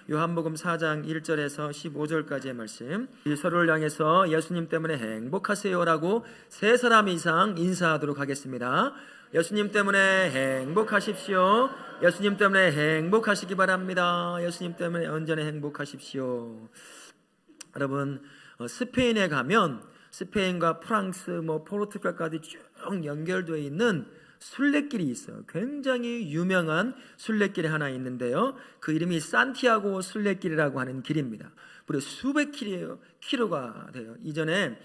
요한복음 4장 1절에서 15절까지의 말씀, 이 서로를 향해서 예수님 때문에 행복하세요라고 세 사람 이상 인사하도록 하겠습니다. 예수님 때문에 행복하십시오. 예수님 때문에 행복하시기 바랍니다. 예수님 때문에 언제나 행복하십시오. 여러분, 스페인에 가면 스페인과 프랑스, 포르투갈까지 쭉 연결되어 있는 순례길이 있어요. 굉장히 유명한 순례길이 하나 있는데요, 그 이름이 산티아고 순례길이라고 하는 길입니다. 무려 수백 킬로가 돼요. 이전에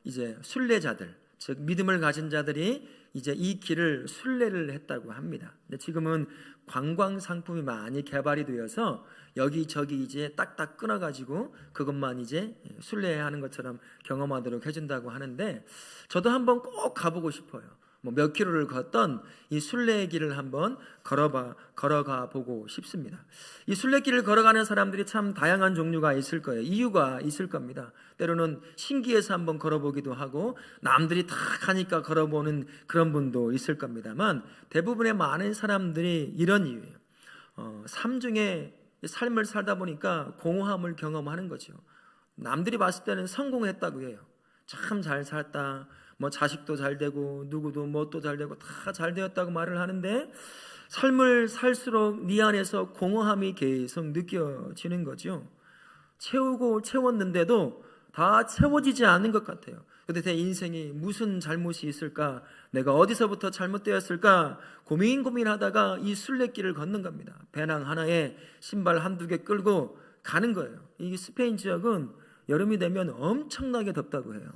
이제 순례자들, 즉 믿음을 가진 자들이 이제 이 길을 순례를 했다고 합니다. 근데 지금은 관광 상품이 많이 개발이 되어서 여기저기 이제 딱딱 끊어가지고 그것만 이제 순례하는 것처럼 경험하도록 해준다고 하는데, 저도 한번 꼭 가보고 싶어요. 몇 킬로를 걷던 이 순례길을 한번 걸어가 보고 싶습니다. 이 순례길을 걸어가는 사람들이 참 다양한 종류가 있을 거예요. 이유가 있을 겁니다. 때로는 신기해서 한번 걸어보기도 하고, 남들이 다 가니까 걸어보는 그런 분도 있을 겁니다만, 대부분의 많은 사람들이 이런 이유예요. 삶 중에 삶을 살다 보니까 공허함을 경험하는 거죠. 남들이 봤을 때는 성공했다고 해요. 참 잘 살다, 자식도 잘 되고 누구도 뭣도 잘 되고 다 잘 되었다고 말을 하는데, 삶을 살수록 네 안에서 공허함이 계속 느껴지는 거죠. 채웠는데도 다 채워지지 않는 것 같아요. 근데 내 인생이 무슨 잘못이 있을까, 내가 어디서부터 잘못되었을까 고민하다가 이 순례길을 걷는 겁니다. 배낭 하나에 신발 한두 개 끌고 가는 거예요. 이 스페인 지역은 여름이 되면 엄청나게 덥다고 해요.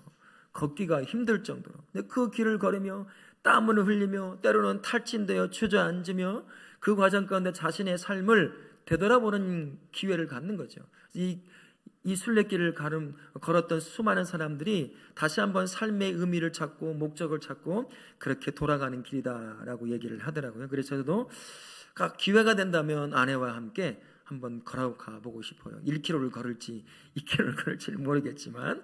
걷기가 힘들 정도로. 근데 그 길을 걸으며 땀을 흘리며 때로는 탈진되어 주저앉으며 그 과정 가운데 자신의 삶을 되돌아보는 기회를 갖는 거죠. 이 순례길을 걸었던 수많은 사람들이 다시 한번 삶의 의미를 찾고 목적을 찾고 그렇게 돌아가는 길이다라고 얘기를 하더라고요. 그래서 저도 기회가 된다면 아내와 함께 한번 걸어가 보고 싶어요. 1km를 걸을지 2km를 걸을지 모르겠지만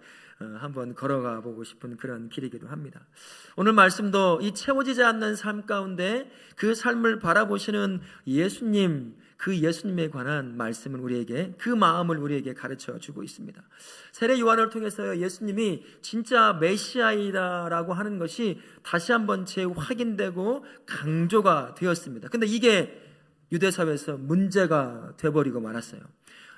한번 걸어가 보고 싶은 그런 길이기도 합니다. 오늘 말씀도 이 채워지지 않는 삶 가운데 그 삶을 바라보시는 예수님, 그 예수님에 관한 말씀은 우리에게, 그 마음을 우리에게 가르쳐 주고 있습니다. 세례 요한을 통해서 예수님이 진짜 메시아이다라고 하는 것이 다시 한번 재확인되고 강조가 되었습니다. 근데 이게 유대사회에서 문제가 되어버리고 말았어요.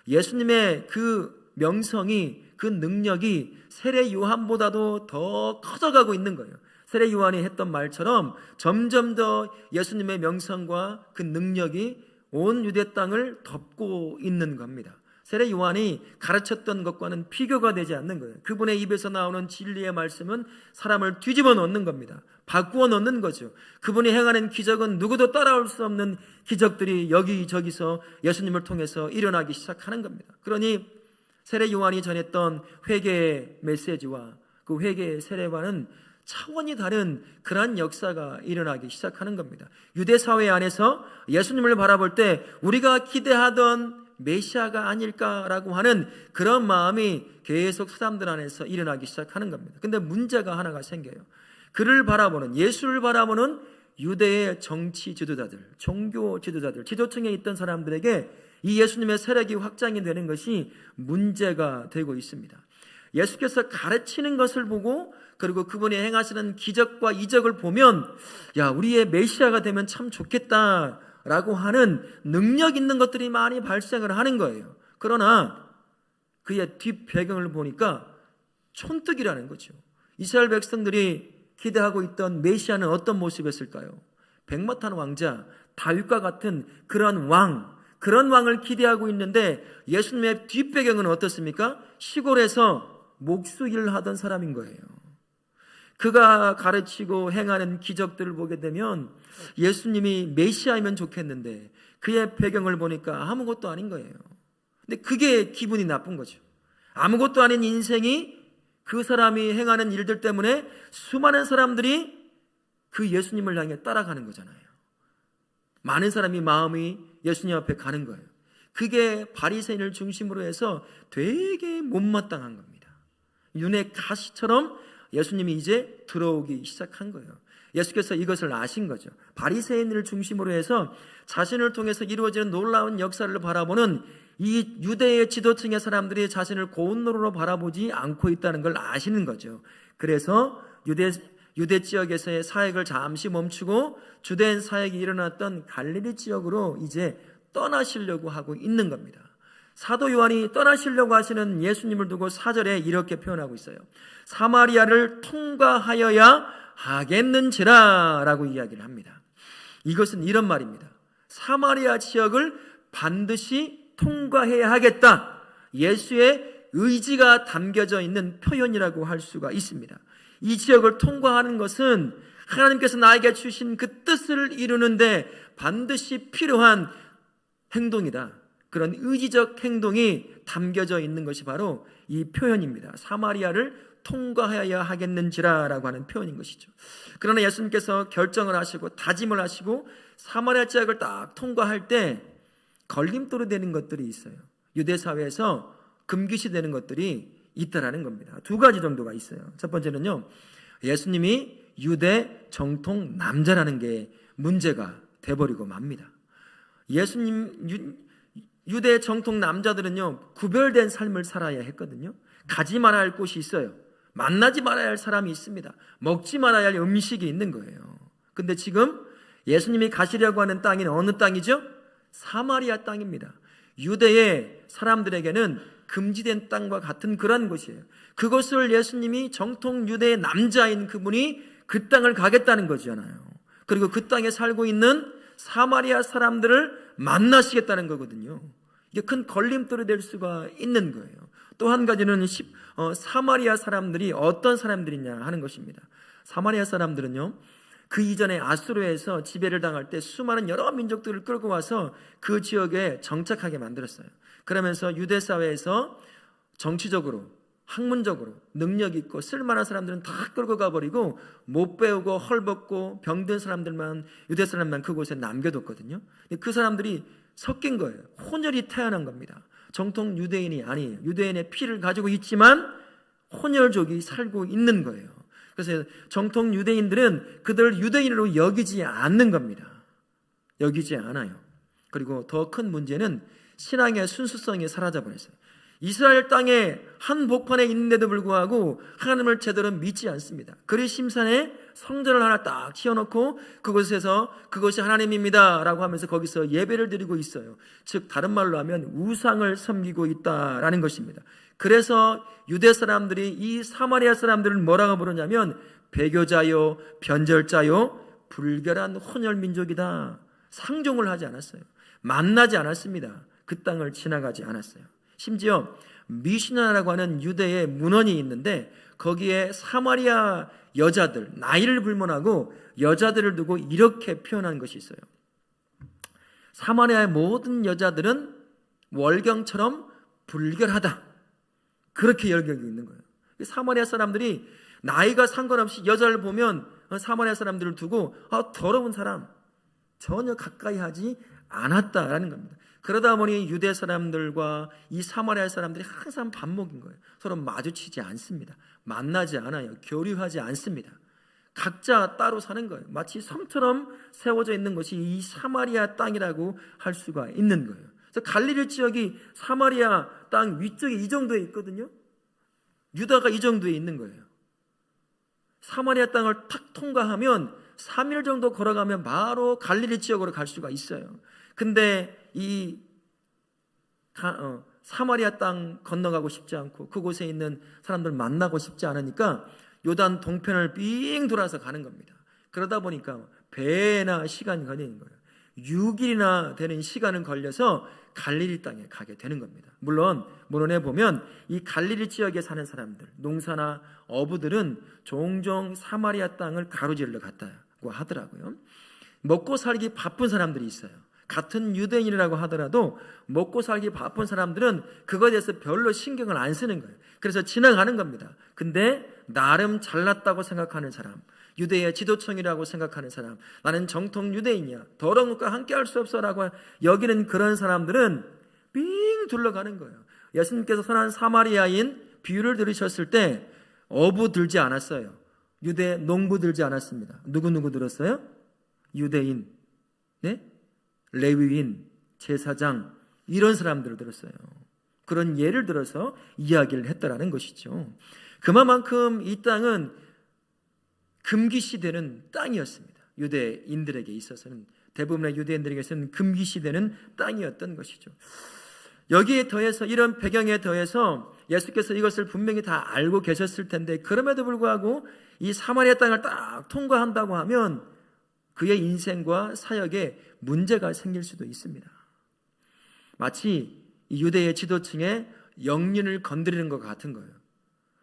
예수님의 그 명성이, 그 능력이 세례 요한보다도 더 커져가고 있는 거예요. 세례 요한이 했던 말처럼 점점 더 예수님의 명성과 그 능력이 온 유대 땅을 덮고 있는 겁니다. 세례 요한이 가르쳤던 것과는 비교가 되지 않는 거예요. 그분의 입에서 나오는 진리의 말씀은 사람을 뒤집어 놓는 겁니다. 바꾸어 놓는 거죠. 그분이 행하는 기적은 누구도 따라올 수 없는 기적들이 여기저기서 예수님을 통해서 일어나기 시작하는 겁니다. 그러니 세례 요한이 전했던 회개의 메시지와 그 회개의 세례와는 차원이 다른 그러한 역사가 일어나기 시작하는 겁니다. 유대 사회 안에서 예수님을 바라볼 때 우리가 기대하던 메시아가 아닐까라고 하는 그런 마음이 계속 사람들 안에서 일어나기 시작하는 겁니다. 근데 문제가 하나가 생겨요. 그를 바라보는, 예수를 바라보는 유대의 정치 지도자들, 종교 지도자들, 지도층에 있던 사람들에게 이 예수님의 세력이 확장이 되는 것이 문제가 되고 있습니다. 예수께서 가르치는 것을 보고, 그리고 그분이 행하시는 기적과 이적을 보면, 야, 우리의 메시아가 되면 참 좋겠다라고 하는 능력 있는 것들이 많이 발생을 하는 거예요. 그러나 그의 뒷배경을 보니까 촌뜨기라는 거죠. 이스라엘 백성들이 기대하고 있던 메시아는 어떤 모습이었을까요? 백마탄 왕자 다윗과 같은 그런 왕을 기대하고 있는데, 예수님의 뒷배경은 어떻습니까? 시골에서 목수일을 하던 사람인 거예요. 그가 가르치고 행하는 기적들을 보게 되면 예수님이 메시아이면 좋겠는데 그의 배경을 보니까 아무것도 아닌 거예요. 근데 그게 기분이 나쁜 거죠. 아무것도 아닌 인생이 그 사람이 행하는 일들 때문에 수많은 사람들이 그 예수님을 향해 따라가는 거잖아요. 많은 사람이 마음이 예수님 앞에 가는 거예요. 그게 바리새인을 중심으로 해서 되게 못마땅한 겁니다. 눈에 가시처럼 예수님이 이제 들어오기 시작한 거예요. 예수께서 이것을 아신 거죠. 바리새인을 중심으로 해서 자신을 통해서 이루어지는 놀라운 역사를 바라보는 이 유대의 지도층의 사람들이 자신을 고운 노루로 바라보지 않고 있다는 걸 아시는 거죠. 그래서 유대 지역에서의 사역을 잠시 멈추고 주된 사역이 일어났던 갈릴리 지역으로 이제 떠나시려고 하고 있는 겁니다. 사도 요한이 떠나시려고 하시는 예수님을 두고 4절에 이렇게 표현하고 있어요. 사마리아를 통과하여야 하겠는지라 라고 이야기를 합니다. 이것은 이런 말입니다. 사마리아 지역을 반드시 통과해야 하겠다. 예수의 의지가 담겨져 있는 표현이라고 할 수가 있습니다. 이 지역을 통과하는 것은 하나님께서 나에게 주신 그 뜻을 이루는데 반드시 필요한 행동이다. 그런 의지적 행동이 담겨져 있는 것이 바로 이 표현입니다. 사마리아를 통과해야 하겠는지라 라고 하는 표현인 것이죠. 그러나 예수님께서 결정을 하시고 다짐을 하시고 사마리아 지역을 딱 통과할 때 걸림돌이 되는 것들이 있어요. 유대 사회에서 금기시 되는 것들이 있다라는 겁니다. 두 가지 정도가 있어요. 첫 번째는요, 예수님이 유대 정통 남자라는 게 문제가 돼버리고 맙니다. 유대 정통 남자들은요, 구별된 삶을 살아야 했거든요. 가지 말아야 할 곳이 있어요. 만나지 말아야 할 사람이 있습니다. 먹지 말아야 할 음식이 있는 거예요. 근데 지금 예수님이 가시려고 하는 땅이 어느 땅이죠? 사마리아 땅입니다. 유대의 사람들에게는 금지된 땅과 같은 그런 곳이에요. 그것을 예수님이 정통 유대의 남자인 그분이 그 땅을 가겠다는 거잖아요. 그리고 그 땅에 살고 있는 사마리아 사람들을 만나시겠다는 거거든요. 이게 큰 걸림돌이 될 수가 있는 거예요. 또 한 가지는 사마리아 사람들이 어떤 사람들이냐 하는 것입니다. 사마리아 사람들은요, 그 이전에 아수르에서 지배를 당할 때 수많은 여러 민족들을 끌고 와서 그 지역에 정착하게 만들었어요. 그러면서 유대 사회에서 정치적으로, 학문적으로 능력 있고 쓸만한 사람들은 다 끌고 가버리고 못 배우고 헐벗고 병든 사람들만, 유대 사람만 그곳에 남겨뒀거든요. 그 사람들이 섞인 거예요. 혼혈이 태어난 겁니다. 정통 유대인이 아니에요. 유대인의 피를 가지고 있지만 혼혈족이 살고 있는 거예요. 그래서 정통 유대인들은 그들을 유대인으로 여기지 않는 겁니다. 여기지 않아요. 그리고 더 큰 문제는 신앙의 순수성이 사라져버렸어요. 이스라엘 땅에 한 복판에 있는데도 불구하고 하나님을 제대로 믿지 않습니다. 그리심산에 성전을 하나 딱 치워놓고 그곳에서 그것이 하나님입니다 라고 하면서 거기서 예배를 드리고 있어요. 즉 다른 말로 하면 우상을 섬기고 있다라는 것입니다. 그래서 유대 사람들이 이 사마리아 사람들을 뭐라고 부르냐면 배교자요, 변절자요, 불결한 혼혈 민족이다. 상종을 하지 않았어요. 만나지 않았습니다. 그 땅을 지나가지 않았어요. 심지어 미시나라고 하는 유대의 문헌이 있는데 거기에 사마리아 여자들, 나이를 불문하고 여자들을 두고 이렇게 표현한 것이 있어요. 사마리아의 모든 여자들은 월경처럼 불결하다. 그렇게 열격이 있는 거예요. 사마리아 사람들이 나이가 상관없이 여자를 보면 사마리아 사람들을 두고 더러운 사람, 전혀 가까이 하지 않았다라는 겁니다. 그러다 보니 유대 사람들과 이 사마리아 사람들이 항상 반목인 거예요. 서로 마주치지 않습니다. 만나지 않아요. 교류하지 않습니다. 각자 따로 사는 거예요. 마치 성처럼 세워져 있는 것이 이 사마리아 땅이라고 할 수가 있는 거예요. 그래서 갈릴리 지역이 사마리아 땅 위쪽에 이 정도에 있거든요. 유다가 이 정도에 있는 거예요. 사마리아 땅을 탁 통과하면 3일 정도 걸어가면 바로 갈릴리 지역으로 갈 수가 있어요. 근데 이 사마리아 땅 건너가고 싶지 않고 그곳에 있는 사람들 만나고 싶지 않으니까 요단 동편을 삥 돌아서 가는 겁니다. 그러다 보니까 배나 시간이 걸리는 거예요. 6일이나 되는 시간은 걸려서 갈릴리 땅에 가게 되는 겁니다. 물론 문헌에 보면 이 갈릴리 지역에 사는 사람들, 농사나 어부들은 종종 사마리아 땅을 가로질러 갔다고 하더라고요. 먹고 살기 바쁜 사람들이 있어요. 같은 유대인이라고 하더라도 먹고 살기 바쁜 사람들은 그거에 대해서 별로 신경을 안 쓰는 거예요. 그래서 지나가는 겁니다. 근데 나름 잘났다고 생각하는 사람, 유대의 지도층이라고 생각하는 사람, 나는 정통 유대인이야, 더러운 것과 함께 할 수 없어라고 여기는 그런 사람들은 삥 둘러가는 거예요. 예수님께서 선한 사마리아인 비유를 들으셨을 때 어부 들지 않았어요. 유대 농부 들지 않았습니다. 누구 들었어요? 유대인, 네? 레위인, 제사장, 이런 사람들을 들었어요. 그런 예를 들어서 이야기를 했다라는 것이죠. 그만큼 이 땅은 금기시되는 땅이었습니다. 유대인들에게 있어서는, 대부분의 유대인들에게서는 금기시되는 땅이었던 것이죠. 여기에 더해서, 이런 배경에 더해서 예수께서 이것을 분명히 다 알고 계셨을 텐데, 그럼에도 불구하고 이 사마리아 땅을 딱 통과한다고 하면 그의 인생과 사역에 문제가 생길 수도 있습니다. 마치 이 유대의 지도층의 영린을 건드리는 것 같은 거예요.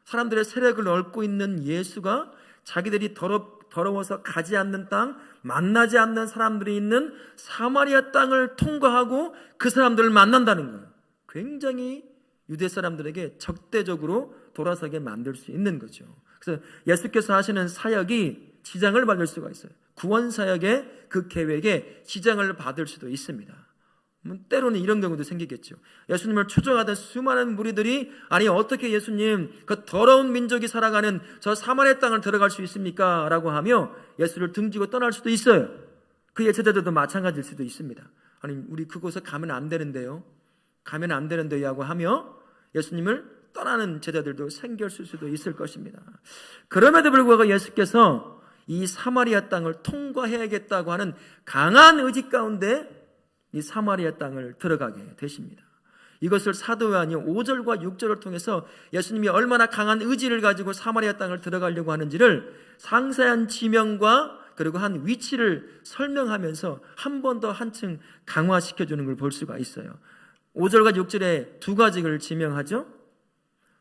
사람들의 세력을 얻고 있는 예수가 자기들이 더러워서 가지 않는 땅, 만나지 않는 사람들이 있는 사마리아 땅을 통과하고 그 사람들을 만난다는 거예요. 굉장히 유대 사람들에게 적대적으로 돌아서게 만들 수 있는 거죠. 그래서 예수께서 하시는 사역이 지장을 받을 수가 있어요. 구원 사역의 그 계획에 지장을 받을 수도 있습니다. 때로는 이런 경우도 생기겠죠. 예수님을 추종하던 수많은 무리들이, 아니 어떻게 예수님 그 더러운 민족이 살아가는 저 사마리아 땅을 들어갈 수 있습니까? 라고 하며 예수를 등지고 떠날 수도 있어요. 그의 제자들도 마찬가지일 수도 있습니다. 아니 우리 그곳에 가면 안 되는데요, 가면 안 되는데요 하고 하며 예수님을 떠나는 제자들도 생겼을 수도 있을 것입니다. 그럼에도 불구하고 예수께서 이 사마리아 땅을 통과해야겠다고 하는 강한 의지 가운데 이 사마리아 땅을 들어가게 되십니다. 이것을 사도 요한이 5절과 6절을 통해서 예수님이 얼마나 강한 의지를 가지고 사마리아 땅을 들어가려고 하는지를 상세한 지명과 그리고 한 위치를 설명하면서 한 번 더 한층 강화시켜주는 걸 볼 수가 있어요. 5절과 6절에 두 가지를 지명하죠.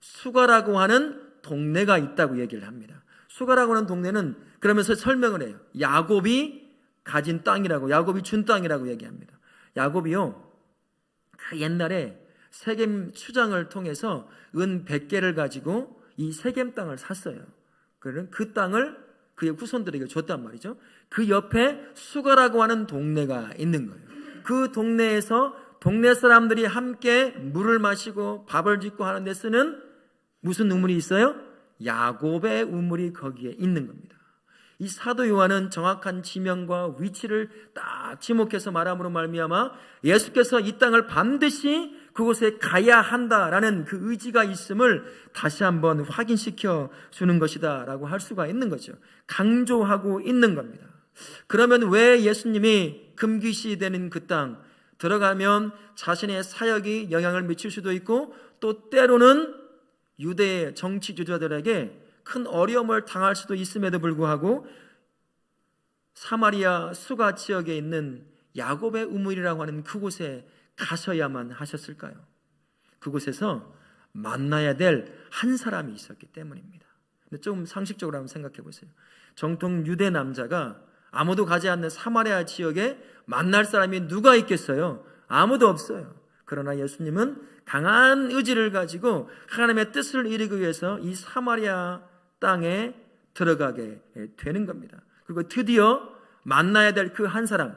수가라고 하는 동네가 있다고 얘기를 합니다. 수가라고 하는 동네는 그러면서 설명을 해요. 야곱이 가진 땅이라고, 야곱이 준 땅이라고 얘기합니다. 야곱이요, 그 옛날에 세겜 추장을 통해서 은 100개를 가지고 이 세겜 땅을 샀어요. 그러면 그 땅을 그의 후손들에게 줬단 말이죠. 그 옆에 수가라고 하는 동네가 있는 거예요. 그 동네에서 동네 사람들이 함께 물을 마시고 밥을 짓고 하는 데 쓰는 무슨 우물이 있어요? 야곱의 우물이 거기에 있는 겁니다. 이 사도 요한은 정확한 지명과 위치를 딱 지목해서 말함으로 말미암아 예수께서 이 땅을 반드시 그곳에 가야 한다라는 그 의지가 있음을 다시 한번 확인시켜 주는 것이다 라고 할 수가 있는 거죠. 강조하고 있는 겁니다. 그러면 왜 예수님이 금기시 되는 그 땅 들어가면 자신의 사역이 영향을 미칠 수도 있고, 또 때로는 유대의 정치 주자들에게 큰 어려움을 당할 수도 있음에도 불구하고 사마리아 수가 지역에 있는 야곱의 우물이라고 하는 그곳에 가셔야만 하셨을까요? 그곳에서 만나야 될 한 사람이 있었기 때문입니다. 근데 좀 상식적으로 한번 생각해 보세요. 정통 유대 남자가 아무도 가지 않는 사마리아 지역에 만날 사람이 누가 있겠어요? 아무도 없어요. 그러나 예수님은 강한 의지를 가지고 하나님의 뜻을 이루기 위해서 이 사마리아 땅에 들어가게 되는 겁니다. 그리고 드디어 만나야 될 그 한 사람,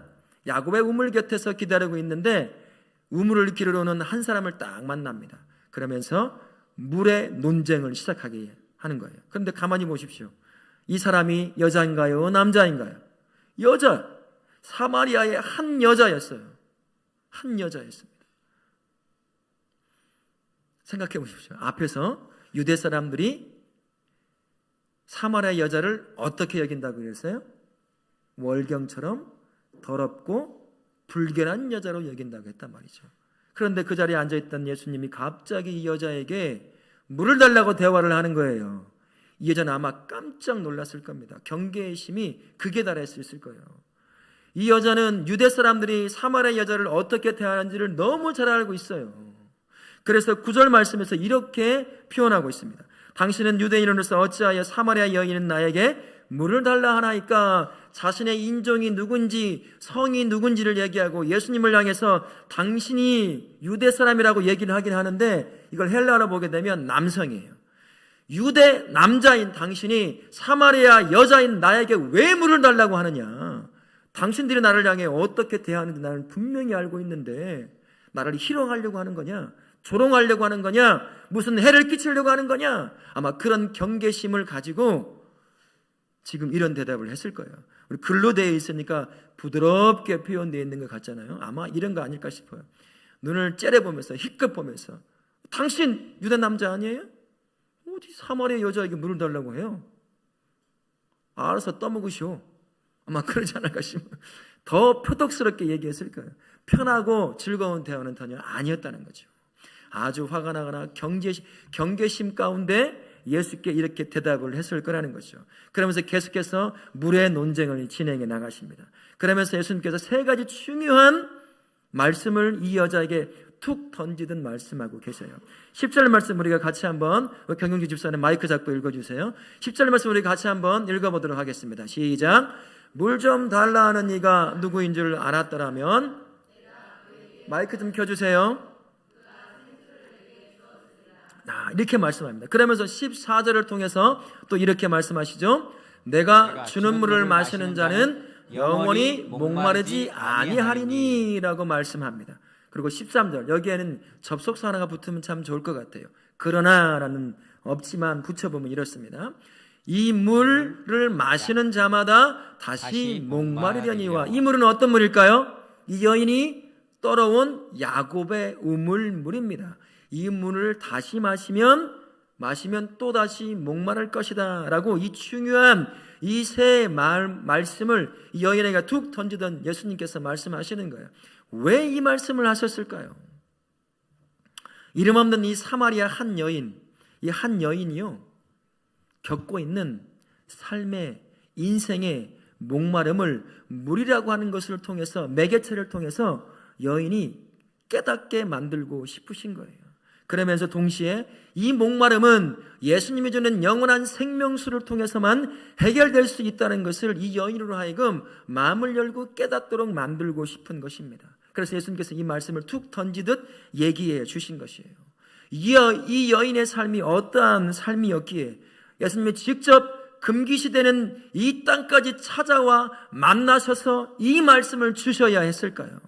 야곱의 우물 곁에서 기다리고 있는데 우물을 기르러오는 한 사람을 딱 만납니다. 그러면서 물의 논쟁을 시작하게 하는 거예요. 그런데 가만히 보십시오. 이 사람이 여자인가요? 남자인가요? 여자. 사마리아의 한 여자였어요. 한 여자였습니다. 생각해 보십시오. 앞에서 유대 사람들이 사마리아 여자를 어떻게 여긴다고 그랬어요? 월경처럼 더럽고 불결한 여자로 여긴다고 했단 말이죠. 그런데 그 자리에 앉아있던 예수님이 갑자기 이 여자에게 물을 달라고 대화를 하는 거예요. 이 여자는 아마 깜짝 놀랐을 겁니다. 경계의 심이 극에 달했을 거예요. 이 여자는 유대 사람들이 사마리아 여자를 어떻게 대하는지를 너무 잘 알고 있어요. 그래서 9절 말씀에서 이렇게 표현하고 있습니다. 당신은 유대인으로서 어찌하여 사마리아 여인은 나에게 물을 달라 하나이까? 자신의 인종이 누군지 성이 누군지를 얘기하고 예수님을 향해서 당신이 유대 사람이라고 얘기를 하긴 하는데 이걸 헬라어로 보게 되면 남성이에요. 유대 남자인 당신이 사마리아 여자인 나에게 왜 물을 달라고 하느냐? 당신들이 나를 향해 어떻게 대하는지 나는 분명히 알고 있는데 나를 희롱하려고 하는 거냐? 조롱하려고 하는 거냐? 무슨 해를 끼치려고 하는 거냐? 아마 그런 경계심을 가지고 지금 이런 대답을 했을 거예요. 우리 글로 되어 있으니까 부드럽게 표현되어 있는 것 같잖아요. 아마 이런 거 아닐까 싶어요. 눈을 째려보면서 희끗 보면서 당신 유다 남자 아니에요? 어디 사마리아 여자에게 물을 달라고 해요? 알아서 떠먹으시오. 아마 그러지 않을까 싶어요. 더 표독스럽게 얘기했을 거예요. 편하고 즐거운 대화는 전혀 아니었다는 거죠. 아주 화가 나거나 경계심 가운데 예수께 이렇게 대답을 했을 거라는 거죠. 그러면서 계속해서 물의 논쟁을 진행해 나가십니다. 그러면서 예수님께서 세 가지 중요한 말씀을 이 여자에게 툭 던지듯 말씀하고 계세요. 10절 말씀 우리가 같이 한번, 경영지 집사님 마이크 잡고 읽어주세요. 10절 말씀 우리 같이 한번 읽어보도록 하겠습니다. 시작. 물 좀 달라 하는 이가 누구인 줄 알았더라면, 마이크 좀 켜주세요. 이렇게 말씀합니다. 그러면서 14절을 통해서 또 이렇게 말씀하시죠. 내가 주는 물을 마시는 자는 영원히 목마르지 아니하리니 라고 말씀합니다. 그리고 13절, 여기에는 접속사 하나가 붙으면 참 좋을 것 같아요. 그러나 라는 없지만 붙여보면 이렇습니다. 이 물을 마시는 자마다 다시 목마르려니와. 이 물은 어떤 물일까요? 이 여인이 떨어온 야곱의 우물물입니다. 이 물을 다시 마시면 또다시 목마를 것이다 라고 이 중요한 이 세 말씀을 이 여인에게 툭 던지던 예수님께서 말씀하시는 거예요. 왜 이 말씀을 하셨을까요? 이름 없는 이 사마리아 한 여인, 이 한 여인이요, 겪고 있는 삶의 인생의 목마름을 물이라고 하는 것을 통해서, 매개체를 통해서 여인이 깨닫게 만들고 싶으신 거예요. 그러면서 동시에 이 목마름은 예수님이 주는 영원한 생명수를 통해서만 해결될 수 있다는 것을 이 여인으로 하여금 마음을 열고 깨닫도록 만들고 싶은 것입니다. 그래서 예수님께서 이 말씀을 툭 던지듯 얘기해 주신 것이에요. 이 여인의 삶이 어떠한 삶이었기에 예수님이 직접 금기시되는 이 땅까지 찾아와 만나셔서 이 말씀을 주셔야 했을까요?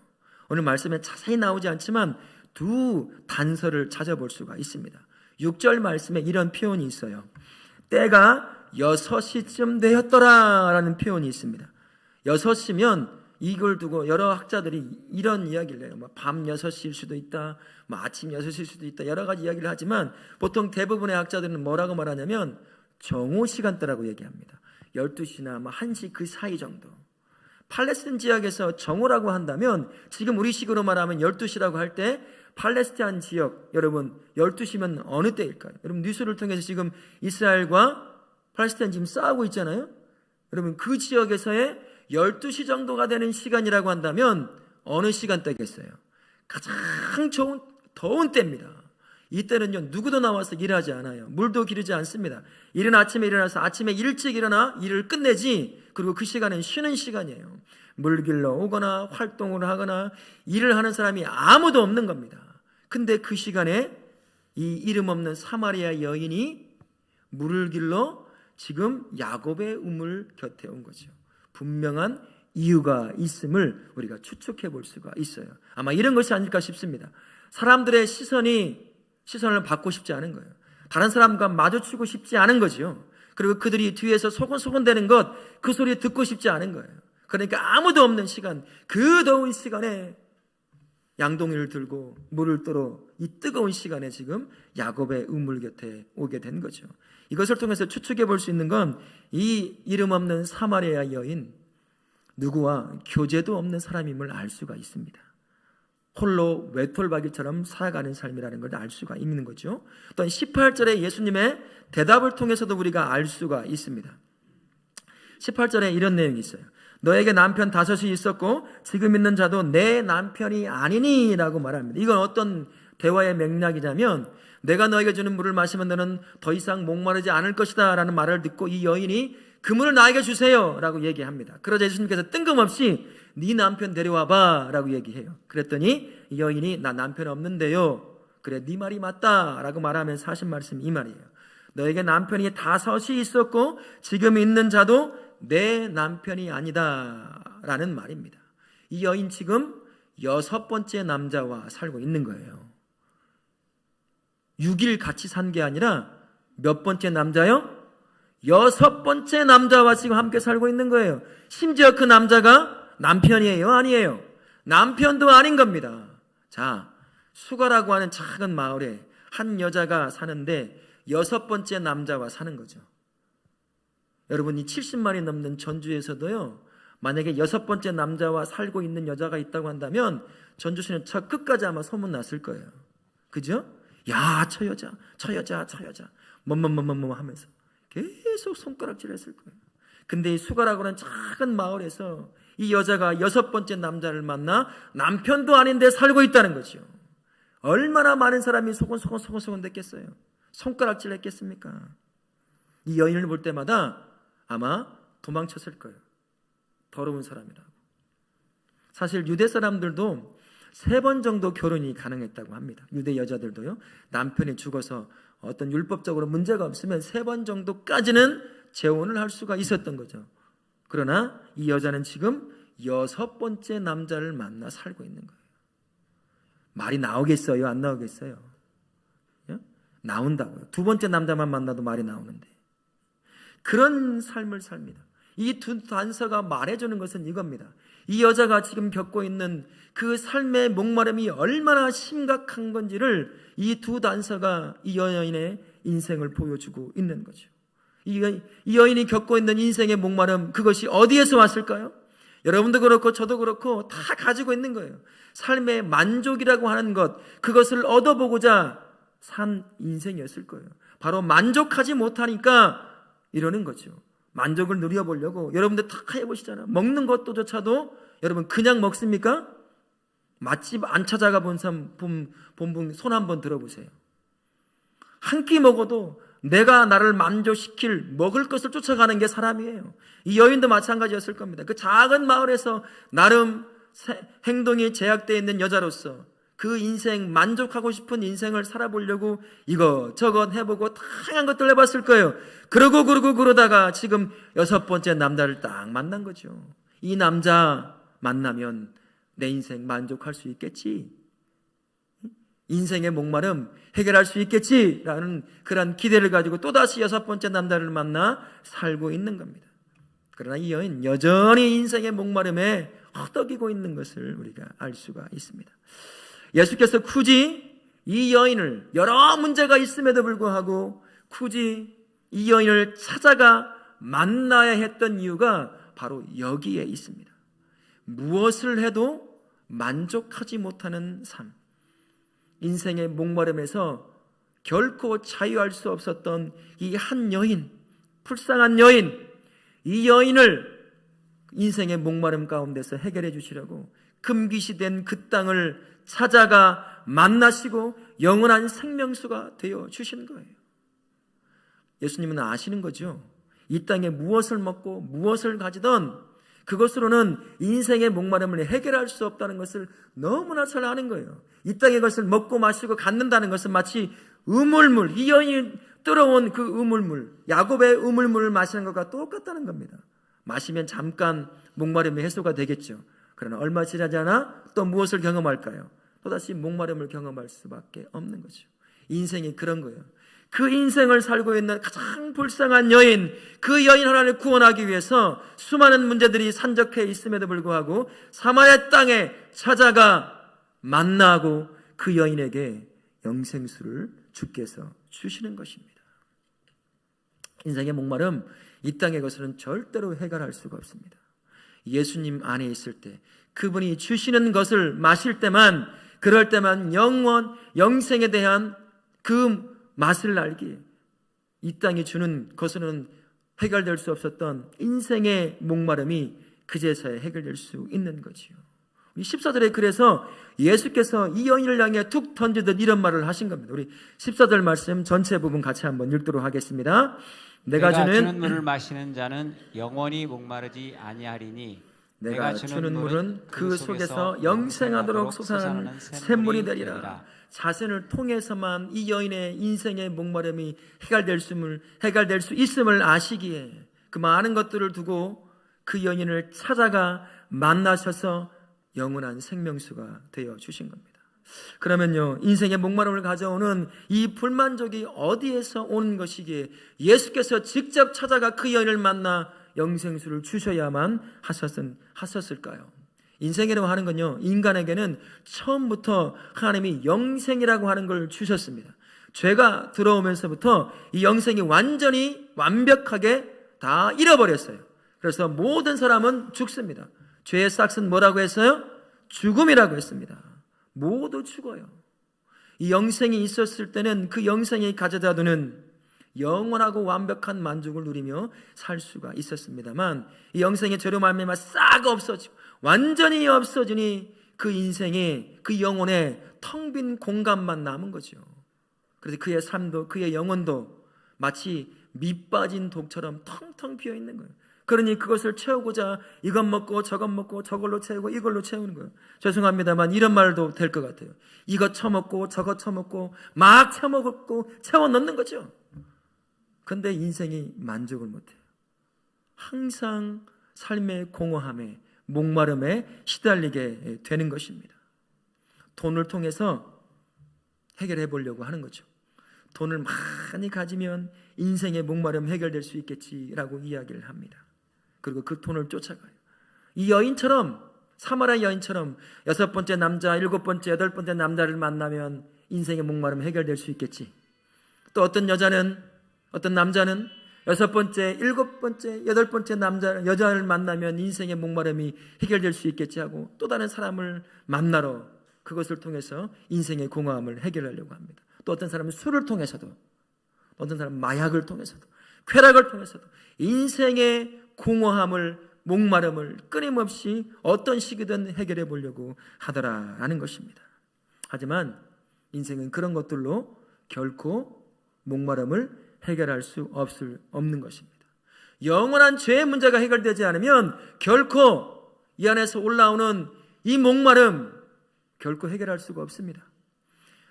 오늘 말씀에 자세히 나오지 않지만 두 단서를 찾아볼 수가 있습니다. 6절 말씀에 이런 표현이 있어요. 때가 6시쯤 되었더라 라는 표현이 있습니다. 6시면 이걸 두고 여러 학자들이 이런 이야기를 해요. 밤 6시일 수도 있다, 아침 6시일 수도 있다, 여러 가지 이야기를 하지만 보통 대부분의 학자들은 뭐라고 말하냐면 정오 시간대라고 얘기합니다. 12시나 1시 그 사이 정도. 팔레스틴 지역에서 정오라고 한다면 지금 우리식으로 말하면 12시라고 할 때 팔레스타인 지역, 여러분 12시면 어느 때일까요? 여러분 뉴스를 통해서 지금 이스라엘과 팔레스타인 지금 싸우고 있잖아요. 여러분 그 지역에서의 12시 정도가 되는 시간이라고 한다면 어느 시간대겠어요? 가장 더운 때입니다. 이때는요 누구도 나와서 일하지 않아요. 물도 기르지 않습니다. 이른 아침에 일어나서 아침에 일찍 일어나 일을 끝내지, 그리고 그 시간은 쉬는 시간이에요. 물 길러 오거나 활동을 하거나 일을 하는 사람이 아무도 없는 겁니다. 근데 그 시간에 이 이름 없는 사마리아 여인이 물을 길러 지금 야곱의 우물 곁에 온 거죠. 분명한 이유가 있음을 우리가 추측해 볼 수가 있어요. 아마 이런 것이 아닐까 싶습니다. 사람들의 시선을 받고 싶지 않은 거예요. 다른 사람과 마주치고 싶지 않은 거죠. 그리고 그들이 뒤에서 소곤소곤대는 것, 그 소리 듣고 싶지 않은 거예요. 그러니까 아무도 없는 시간, 그 더운 시간에 양동이를 들고 물을 떠러 이 뜨거운 시간에 지금 야곱의 우물 곁에 오게 된 거죠. 이것을 통해서 추측해 볼 수 있는 건 이 이름 없는 사마리아 여인, 누구와 교제도 없는 사람임을 알 수가 있습니다. 홀로 외톨박이처럼 살아가는 삶이라는 걸 알 수가 있는 거죠. 또한 18절에 예수님의 대답을 통해서도 우리가 알 수가 있습니다. 18절에 이런 내용이 있어요. 너에게 남편 5이 있었고 지금 있는 자도 내 남편이 아니니 라고 말합니다. 이건 어떤 대화의 맥락이냐면, 내가 너에게 주는 물을 마시면 너는 더 이상 목마르지 않을 것이다 라는 말을 듣고 이 여인이 그 물을 나에게 주세요 라고 얘기합니다. 그러자 예수님께서 뜬금없이 네 남편 데려와봐 라고 얘기해요. 그랬더니 이 여인이 나 남편 없는데요. 그래 네 말이 맞다 라고 말하면서 하신 말씀이 이 말이에요. 너에게 남편이 5이 있었고 지금 있는 자도 내 남편이 아니다 라는 말입니다. 이 여인 지금 6번째 남자와 살고 있는 거예요. 6일 같이 산 게 아니라 몇 번째 남자요? 6번째 남자와 지금 함께 살고 있는 거예요. 심지어 그 남자가 남편이에요? 아니에요? 남편도 아닌 겁니다. 자, 수가라고 하는 작은 마을에 한 여자가 사는데 6번째 남자와 사는 거죠. 여러분, 이 70만이 넘는 전주에서도요, 만약에 6번째 남자와 살고 있는 여자가 있다고 한다면 전주시는 저 끝까지 아마 소문났을 거예요. 그죠? 야, 저 여자 뭐뭐뭐뭐 하면서 계속 손가락질 했을 거예요. 근데 이 수가라고 하는 작은 마을에서 이 여자가 6번째 남자를 만나 남편도 아닌데 살고 있다는 거죠. 얼마나 많은 사람이 소곤소곤 됐겠어요. 손가락질 했겠습니까? 이 여인을 볼 때마다 아마 도망쳤을 거예요. 더러운 사람이라고. 사실 유대 사람들도 3번 정도 결혼이 가능했다고 합니다. 유대 여자들도요, 남편이 죽어서 어떤 율법적으로 문제가 없으면 3번 정도까지는 재혼을 할 수가 있었던 거죠. 그러나 이 여자는 지금 6번째 남자를 만나 살고 있는 거예요. 말이 나오겠어요? 안 나오겠어요? 예? 나온다고요. 2번째 남자만 만나도 말이 나오는데. 그런 삶을 삽니다. 이 두 단서가 말해주는 것은 이겁니다. 이 여자가 지금 겪고 있는 그 삶의 목마름이 얼마나 심각한 건지를 이 두 단서가 이 여인의 인생을 보여주고 있는 거죠. 이 여인이 겪고 있는 인생의 목마름, 그것이 어디에서 왔을까요? 여러분도 그렇고 저도 그렇고 다 가지고 있는 거예요. 삶의 만족이라고 하는 것, 그것을 얻어보고자 산 인생이었을 거예요. 바로 만족하지 못하니까 이러는 거죠. 만족을 누려보려고 여러분들 다 해보시잖아요. 먹는 것도조차도 여러분 그냥 먹습니까? 맛집 안 찾아가 본 사람 본분 손 한번 들어보세요. 한 끼 먹어도 내가 나를 만족시킬 먹을 것을 쫓아가는 게 사람이에요. 이 여인도 마찬가지였을 겁니다. 그 작은 마을에서 나름 행동이 제약되어 있는 여자로서 그 인생, 만족하고 싶은 인생을 살아보려고 이것저것 해보고 다양한 것들 해봤을 거예요. 그러다가 지금 6번째 남자를 딱 만난 거죠. 이 남자 만나면 내 인생 만족할 수 있겠지, 인생의 목마름 해결할 수 있겠지라는 그런 기대를 가지고 또다시 6번째 남자를 만나 살고 있는 겁니다. 그러나 이 여인 여전히 인생의 목마름에 허덕이고 있는 것을 우리가 알 수가 있습니다. 예수께서 굳이 이 여인을, 여러 문제가 있음에도 불구하고 굳이 이 여인을 찾아가 만나야 했던 이유가 바로 여기에 있습니다. 무엇을 해도 만족하지 못하는 삶, 인생의 목마름에서 결코 자유할 수 없었던 이 한 여인, 불쌍한 여인, 이 여인을 인생의 목마름 가운데서 해결해 주시려고 금기시된 그 땅을 찾아가 만나시고 영원한 생명수가 되어 주신 거예요. 예수님은 아시는 거죠. 이 땅에 무엇을 먹고 무엇을 가지던 그것으로는 인생의 목마름을 해결할 수 없다는 것을 너무나 잘 아는 거예요. 이 땅의 것을 먹고 마시고 갖는다는 것은 마치 우물물, 이 여인이 들어온 그 우물물, 야곱의 우물물을 마시는 것과 똑같다는 겁니다. 마시면 잠깐 목마름이 해소가 되겠죠. 그러나 얼마 지나지 않아 또 무엇을 경험할까요? 또다시 목마름을 경험할 수밖에 없는 거죠. 인생이 그런 거예요. 그 인생을 살고 있는 가장 불쌍한 여인, 그 여인 하나를 구원하기 위해서 수많은 문제들이 산적해 있음에도 불구하고 사마리아 땅에 찾아가 만나고 그 여인에게 영생수를 주께서 주시는 것입니다. 인생의 목마름, 이 땅의 것은 절대로 해결할 수가 없습니다. 예수님 안에 있을 때, 그분이 주시는 것을 마실 때만, 그럴 때만 영생에 대한 그 맛을 알기에 이 땅이 주는 것으로는 해결될 수 없었던 인생의 목마름이 그제서야 해결될 수 있는 거지요. 우리 14절에 그래서 예수께서 이 여인을 향해 툭 던지듯 이런 말을 하신 겁니다. 우리 14절 말씀 전체 부분 같이 한번 읽도록 하겠습니다. 내가 주는 물을 마시는 자는 영원히 목마르지 아니하리니 내가 주는 물은 그 속에서 영생하도록 솟아나는 샘물이 되리라. 자신을 통해서만 이 여인의 인생의 목마름이 해결될 수 있음을 아시기에 그 많은 것들을 두고 그 여인을 찾아가 만나셔서 영원한 생명수가 되어 주신 겁니다. 그러면요, 인생의 목마름을 가져오는 이 불만족이 어디에서 오는 것이기에 예수께서 직접 찾아가 그 여인을 만나 영생수를 주셔야만 하셨을까요? 인생이라고 하는 건요, 인간에게는 처음부터 하나님이 영생이라고 하는 걸 주셨습니다. 죄가 들어오면서부터 이 영생이 완전히 완벽하게 다 잃어버렸어요. 그래서 모든 사람은 죽습니다. 죄의 싹은 뭐라고 했어요? 죽음이라고 했습니다. 모두 죽어요. 이 영생이 있었을 때는 그 영생이 가져다 두는 영원하고 완벽한 만족을 누리며 살 수가 있었습니다만, 이 영생의 죄로 말미암아 싹 없어지고 완전히 없어지니 그 인생에, 그 영혼에 텅 빈 공간만 남은 거죠. 그래서 그의 삶도, 그의 영혼도 마치 밑 빠진 독처럼 텅텅 비어 있는 거예요. 그러니 그것을 채우고자 이것 먹고 저것 먹고 저걸로 채우고 이걸로 채우는 거예요. 죄송합니다만 이런 말도 될 것 같아요. 이것 처먹고 저것 처먹고 막 처먹고 채워 넣는 거죠. 근데 인생이 만족을 못해요. 항상 삶의 공허함에, 목마름에 시달리게 되는 것입니다. 돈을 통해서 해결해 보려고 하는 거죠. 돈을 많이 가지면 인생의 목마름 해결될 수 있겠지라고 이야기를 합니다. 그리고 그 돈을 쫓아가요. 이 여인처럼, 사마리아 여인처럼 6번째 남자, 7번째, 8번째 남자를 만나면 인생의 목마름 해결될 수 있겠지. 또 어떤 남자는 6번째, 7번째, 8번째 여자를 만나면 인생의 목마름이 해결될 수 있겠지 하고 또 다른 사람을 만나러 그것을 통해서 인생의 공허함을 해결하려고 합니다. 또 어떤 사람은 술을 통해서도, 어떤 사람은 마약을 통해서도, 쾌락을 통해서도 인생의 공허함을, 목마름을 끊임없이 어떤 식이든 해결해 보려고 하더라라는 것입니다. 하지만 인생은 그런 것들로 결코 목마름을 해결할 수 없는 것입니다. 영원한 죄의 문제가 해결되지 않으면 결코 이 안에서 올라오는 이 목마름 결코 해결할 수가 없습니다.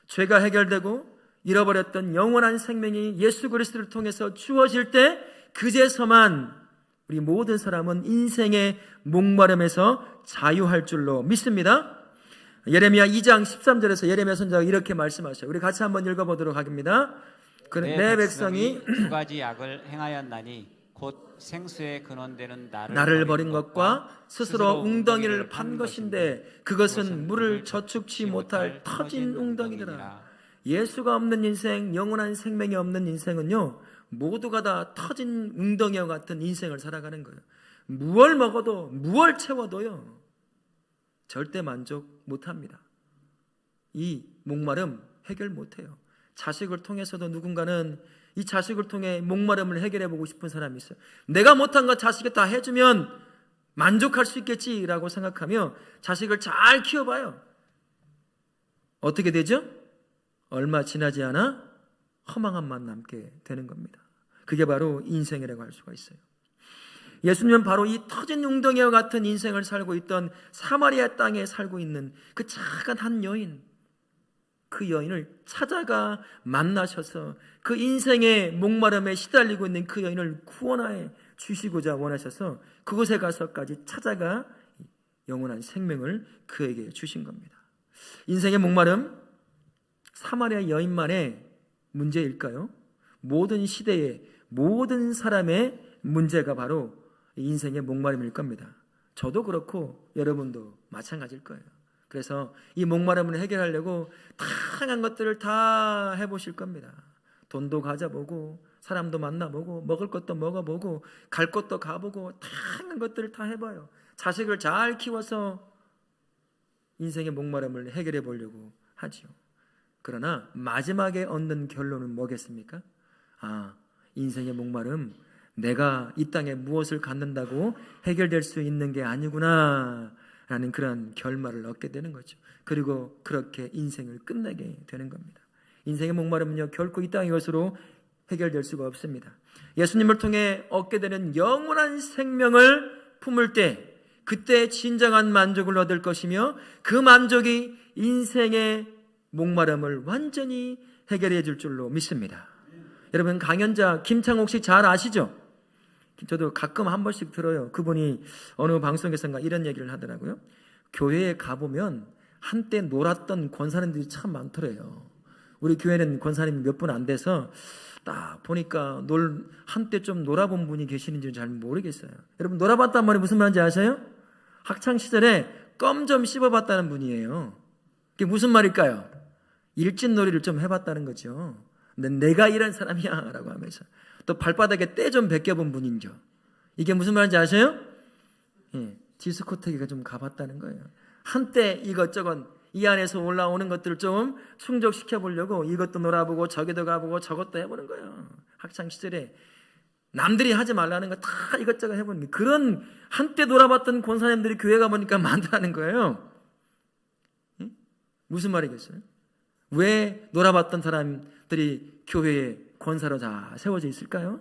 죄가 해결되고 잃어버렸던 영원한 생명이 예수 그리스도를 통해서 주어질 때 그제서만 우리 모든 사람은 인생의 목마름에서 자유할 줄로 믿습니다. 예레미야 2장 13절에서 예레미야 선지자가 이렇게 말씀하셔요. 우리 같이 한번 읽어보도록 하겠습니다. 내 백성이 두 가지 악을 행하였나니 곧 생수의 근원되는 나를 버린 것과 스스로 웅덩이를 판 것인데 그것은 물을 저축치 못할 터진 웅덩이더라. 예수가 없는 인생, 영원한 생명이 없는 인생은요, 모두가 다 터진 웅덩이와 같은 인생을 살아가는 거예요. 무얼 먹어도, 무얼 채워도요, 절대 만족 못합니다. 이 목마름 해결 못해요. 자식을 통해서도 누군가는 이 자식을 통해 목마름을 해결해 보고 싶은 사람이 있어요. 내가 못한 거 자식이 다 해주면 만족할 수 있겠지라고 생각하며 자식을 잘 키워봐요. 어떻게 되죠? 얼마 지나지 않아 허망함만 남게 되는 겁니다. 그게 바로 인생이라고 할 수가 있어요. 예수님은 바로 이 터진 웅덩이와 같은 인생을 살고 있던 사마리아 땅에 살고 있는 그 작은 한 여인, 그 여인을 찾아가 만나셔서 그 인생의 목마름에 시달리고 있는 그 여인을 구원하여 주시고자 원하셔서 그곳에 가서까지 찾아가 영원한 생명을 그에게 주신 겁니다. 인생의 목마름, 사마리아 여인만의 문제일까요? 모든 시대의 모든 사람의 문제가 바로 인생의 목마름일 겁니다. 저도 그렇고 여러분도 마찬가지일 거예요. 그래서 이 목마름을 해결하려고 다양한 것들을 다 해보실 겁니다. 돈도 가져보고 사람도 만나보고 먹을 것도 먹어보고 갈 곳도 가보고 다양한 것들을 다 해봐요. 자식을 잘 키워서 인생의 목마름을 해결해 보려고 하지요. 그러나 마지막에 얻는 결론은 뭐겠습니까? 인생의 목마름, 내가 이 땅에 무엇을 갖는다고 해결될 수 있는 게 아니구나 라는 그런 결말을 얻게 되는 거죠. 그리고 그렇게 인생을 끝내게 되는 겁니다. 인생의 목마름은요, 결코 이 땅의 것으로 해결될 수가 없습니다. 예수님을 통해 얻게 되는 영원한 생명을 품을 때 그때 진정한 만족을 얻을 것이며 그 만족이 인생의 목마름을 완전히 해결해 줄 줄로 믿습니다. 여러분, 강연자 김창옥 씨 잘 아시죠? 저도 가끔 한 번씩 들어요. 그분이 어느 방송에서인가 이런 얘기를 하더라고요. 교회에 가보면 한때 놀았던 권사님들이 참 많더래요. 우리 교회는 권사님이 몇 분 안 돼서 딱 보니까 한때 좀 놀아본 분이 계시는지 잘 모르겠어요. 여러분, 놀아봤단 말이 무슨 말인지 아세요? 학창시절에 껌 좀 씹어봤다는 분이에요. 그게 무슨 말일까요? 일진놀이를 좀 해봤다는 거죠. 근데 내가 이런 사람이야 라고 하면서 또 발바닥에 때 좀 벗겨본 분인죠. 이게 무슨 말인지 아세요? 예, 디스코테크가 좀 가봤다는 거예요. 한때 이것저것 이 안에서 올라오는 것들을 좀 충족시켜 보려고 이것도 놀아보고 저기도 가보고 저것도 해보는 거예요. 학창시절에 남들이 하지 말라는 거 다 이것저것 해보는 게, 그런 한때 놀아봤던 권사님들이 교회 가보니까 많다는 거예요. 예? 무슨 말이겠어요? 왜 놀아봤던 사람들이 교회에 권사로 다 세워져 있을까요?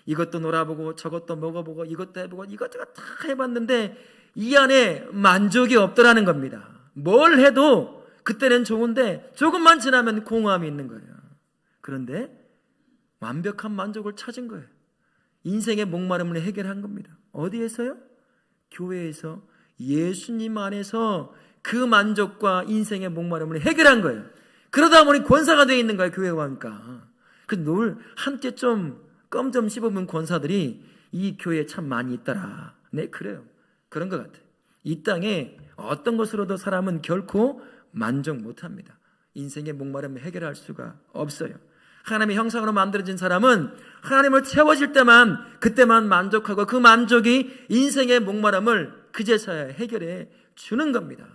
이것도 놀아보고 저것도 먹어보고 이것도 해보고 이것저것 다 해봤는데 이 안에 만족이 없더라는 겁니다. 뭘 해도 그때는 좋은데 조금만 지나면 공허함이 있는 거예요. 그런데 완벽한 만족을 찾은 거예요. 인생의 목마름을 해결한 겁니다. 어디에서요? 교회에서, 예수님 안에서 그 만족과 인생의 목마름을 해결한 거예요. 그러다 보니 권사가 되어 있는 거예요. 교회에 가니까. 그래서 늘 한때 좀 껌 좀 씹어본 권사들이 이 교회에 참 많이 있더라. 네, 그래요. 그런 것 같아요. 이 땅에 어떤 것으로도 사람은 결코 만족 못합니다. 인생의 목마름을 해결할 수가 없어요. 하나님의 형상으로 만들어진 사람은 하나님을 채워질 때만, 그때만 만족하고 그 만족이 인생의 목마름을 그제서야 해결해 주는 겁니다.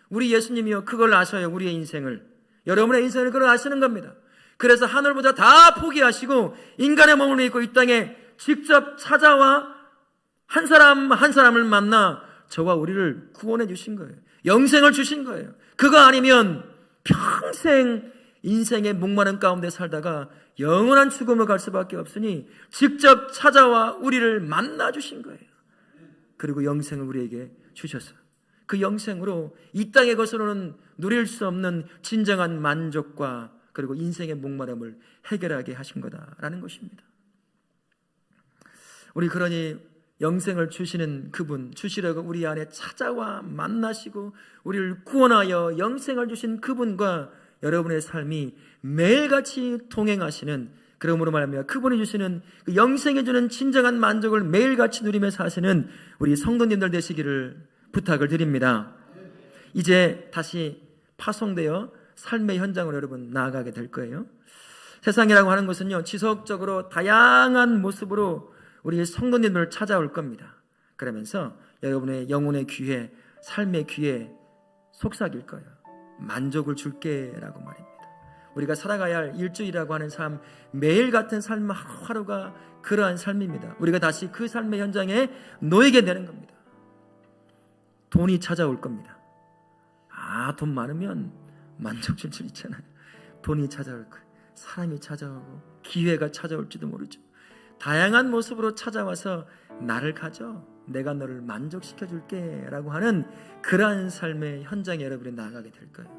우리 예수님이요, 그걸 아셔요. 우리의 인생을, 여러분의 인생을 그걸 아시는 겁니다. 그래서 하늘보다 다 포기하시고 인간의 몸을 입고 이 땅에 직접 찾아와 한 사람 한 사람을 만나 저와 우리를 구원해 주신 거예요. 영생을 주신 거예요. 그거 아니면 평생 인생의 목마름 가운데 살다가 영원한 죽음을 갈 수밖에 없으니 직접 찾아와 우리를 만나 주신 거예요. 그리고 영생을 우리에게 주셨어요. 그 영생으로 이 땅의 것으로는 누릴 수 없는 진정한 만족과 그리고 인생의 목마름을 해결하게 하신 거다라는 것입니다. 우리 그러니 영생을 주시는 그분, 주시려고 우리 안에 찾아와 만나시고 우리를 구원하여 영생을 주신 그분과 여러분의 삶이 매일같이 동행하시는, 그러므로 말하면 그분이 주시는 그 영생에 주는 진정한 만족을 매일같이 누리며 사시는 우리 성도님들 되시기를 부탁을 드립니다. 이제 다시 파송되어 삶의 현장으로 여러분 나아가게 될 거예요. 세상이라고 하는 것은요, 지속적으로 다양한 모습으로 우리 성도님들을 찾아올 겁니다. 그러면서 여러분의 영혼의 귀에, 삶의 귀에 속삭일 거예요. 만족을 줄게 라고 말입니다. 우리가 살아가야 할 일주일이라고 하는 삶, 매일 같은 삶 하루하루가 그러한 삶입니다. 우리가 다시 그 삶의 현장에 놓이게 되는 겁니다. 돈이 찾아올 겁니다. 돈 많으면 만족 줄 수 있잖아요. 돈이 찾아올 거예요. 사람이 찾아오고 기회가 찾아올지도 모르죠. 다양한 모습으로 찾아와서 나를 가져, 내가 너를 만족시켜 줄게 라고 하는 그러한 삶의 현장에 여러분이 나아가게 될 거예요.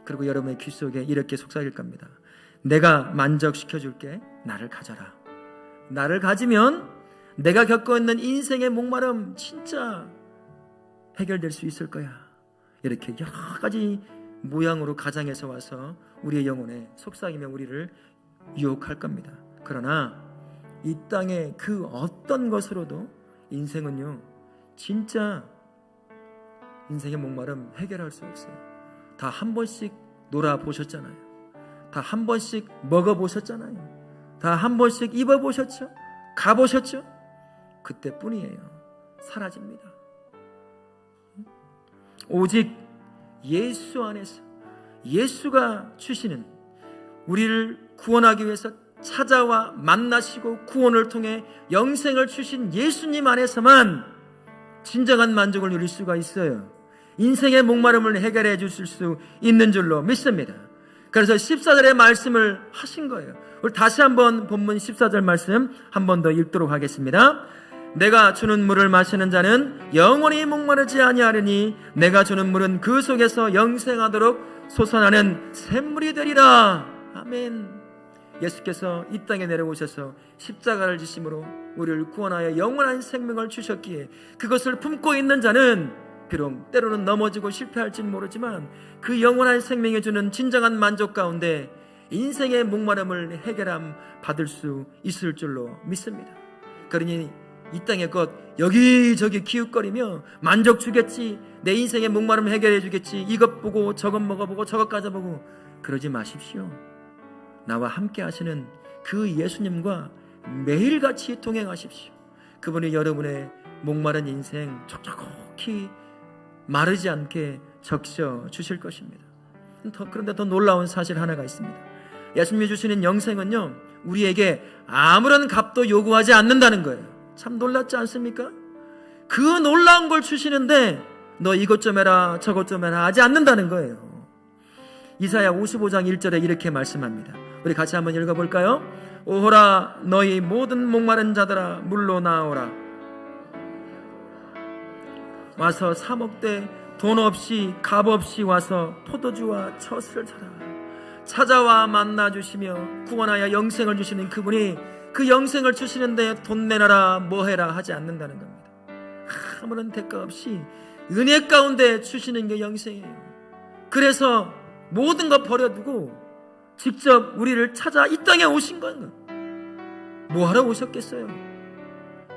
그리고 여러분의 귀 속에 이렇게 속삭일 겁니다. 내가 만족시켜 줄게, 나를 가져라. 나를 가지면 내가 겪고 있는 인생의 목마름 진짜 해결될 수 있을 거야. 이렇게 여러 가지 모양으로 가장에서 와서 우리의 영혼에 속삭이며 우리를 유혹할 겁니다. 그러나 이 땅의 그 어떤 것으로도 인생은요, 진짜 인생의 목마름 해결할 수 없어요. 다 한 번씩 놀아보셨잖아요. 다 한 번씩 먹어보셨잖아요. 다 한 번씩 입어보셨죠. 가보셨죠. 그때뿐이에요. 사라집니다. 오직 예수 안에서, 예수가 주시는, 우리를 구원하기 위해서 찾아와 만나시고 구원을 통해 영생을 주신 예수님 안에서만 진정한 만족을 누릴 수가 있어요. 인생의 목마름을 해결해 주실 수 있는 줄로 믿습니다. 그래서 14절의 말씀을 하신 거예요. 우리 다시 한번 본문 14절 말씀 한 번 더 읽도록 하겠습니다. 내가 주는 물을 마시는 자는 영원히 목마르지 아니하리니 내가 주는 물은 그 속에서 영생하도록 솟아나는 샘물이 되리라. 아멘. 예수께서 이 땅에 내려오셔서 십자가를 지심으로 우리를 구원하여 영원한 생명을 주셨기에 그것을 품고 있는 자는 비록 때로는 넘어지고 실패할지는 모르지만 그 영원한 생명이 주는 진정한 만족 가운데 인생의 목마름을 해결함 받을 수 있을 줄로 믿습니다. 그러니 이 땅의 것 여기저기 기웃거리며 만족 주겠지, 내 인생의 목마름 해결해 주겠지, 이것 보고 저것 먹어보고 저것 가져보고 그러지 마십시오. 나와 함께 하시는 그 예수님과 매일같이 동행하십시오. 그분이 여러분의 목마른 인생 촉촉히 마르지 않게 적셔 주실 것입니다. 그런데 더 놀라운 사실 하나가 있습니다. 예수님이 주시는 영생은요, 우리에게 아무런 값도 요구하지 않는다는 거예요. 참 놀랍지 않습니까? 그 놀라운 걸 주시는데 너 이것 좀 해라 저것 좀 해라 하지 않는다는 거예요. 이사야 55장 1절에 이렇게 말씀합니다. 우리 같이 한번 읽어볼까요? 오호라 너희 모든 목마른 자들아 물로 나오라. 와서 사 먹되 돈 없이 값 없이 와서 포도주와 젖을 사라. 찾아와 만나 주시며 구원하여 영생을 주시는 그분이 그 영생을 주시는데 돈 내놔라 뭐 해라 하지 않는다는 겁니다. 아무런 대가 없이 은혜 가운데 주시는 게 영생이에요. 그래서 모든 거 버려두고 직접 우리를 찾아 이 땅에 오신 거예요. 뭐하러 오셨겠어요?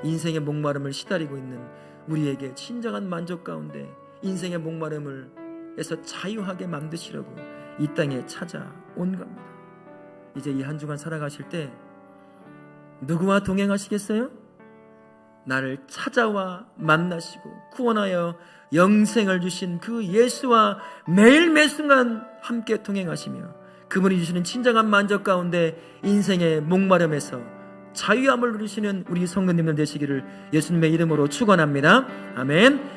인생의 목마름을 시다리고 있는 우리에게 진정한 만족 가운데 인생의 목마름을 에서 자유하게 만드시려고 이 땅에 찾아온 겁니다. 이제 이 한 주간 살아가실 때 누구와 동행하시겠어요? 나를 찾아와 만나시고 구원하여 영생을 주신 그 예수와 매일 매 순간 함께 동행하시며 그분이 주시는 진정한 만족 가운데 인생의 목마름에서 자유함을 누리시는 우리 성도님들 되시기를 예수님의 이름으로 축원합니다. 아멘.